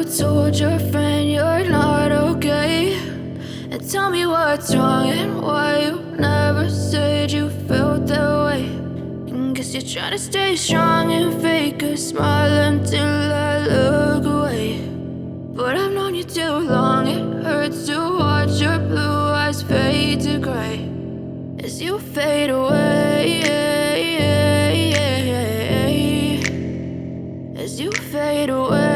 told your friend you're not okay? And tell me what's wrong and why you never said you felt that way. And guess you're trying to stay strong and fake a smile until I look away. But I've known you too long, it hurts to watch your blue eyes fade to gray as you fade away, as you fade away.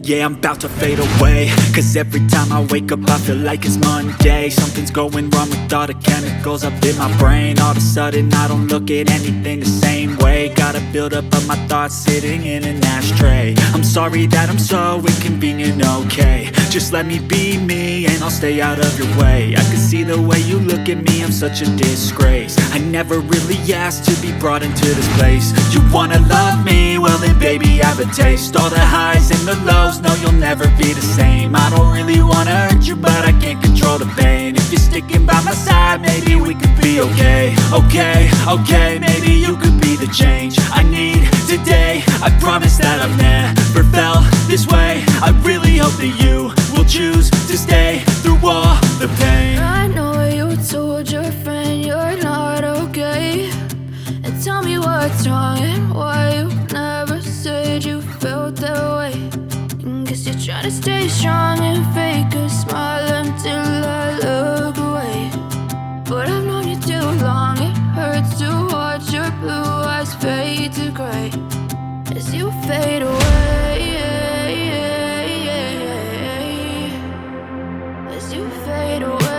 Yeah, I'm about to fade away, cause every time I wake up I feel like it's Monday. Something's going wrong with all the chemicals up in my brain. All of a sudden I don't look at anything the same way. Got a buildup of my thoughts sitting in an ashtray. I'm sorry that I'm so inconvenient, okay? Just let me be me and I'll stay out of your way. I can see the way you look at me, I'm such a disgrace. I never really asked to be brought into this place. You wanna love me? Well then baby, have a taste. All the highs and the lows, no, you'll never be the same. I don't really wanna hurt you, but I can't control the pain. If you're sticking by my side, maybe we could be okay. Okay, maybe you could be the change I need today. I promise that I've never felt this way. I really hope that you will choose to stay through all the pain. I know you told your friend you're not okay. And tell me what's wrong and why you never said you felt that way. Guess you're trying to stay strong and fake a smile until I look away. But I've known you too long, it hurts to watch your blue eyes fade to gray as you fade away, as you fade away,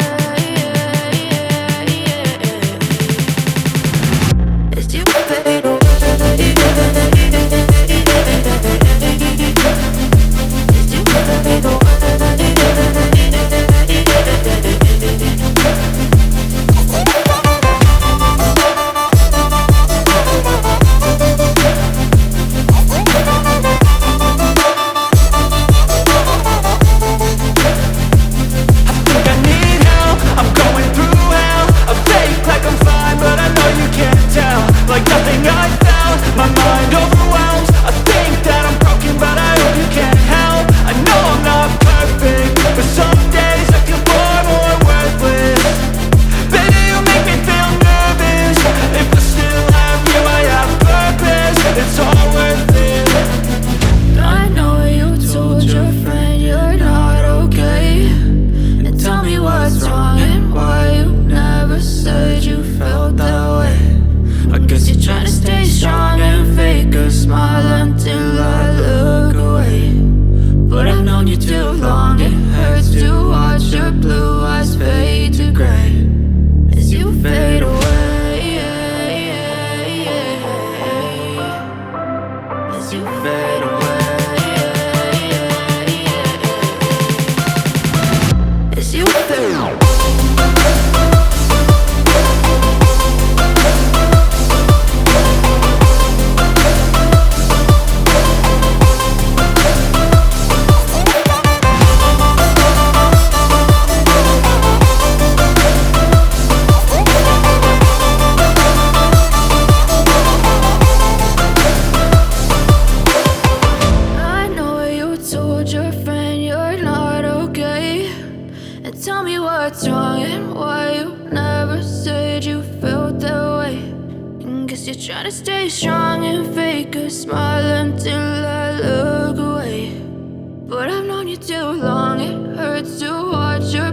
as you fade away. Tell me what's wrong and why you never said you felt that way. And guess you're trying to stay strong and fake a smile until I look away. But I've known you too long, it hurts to watch your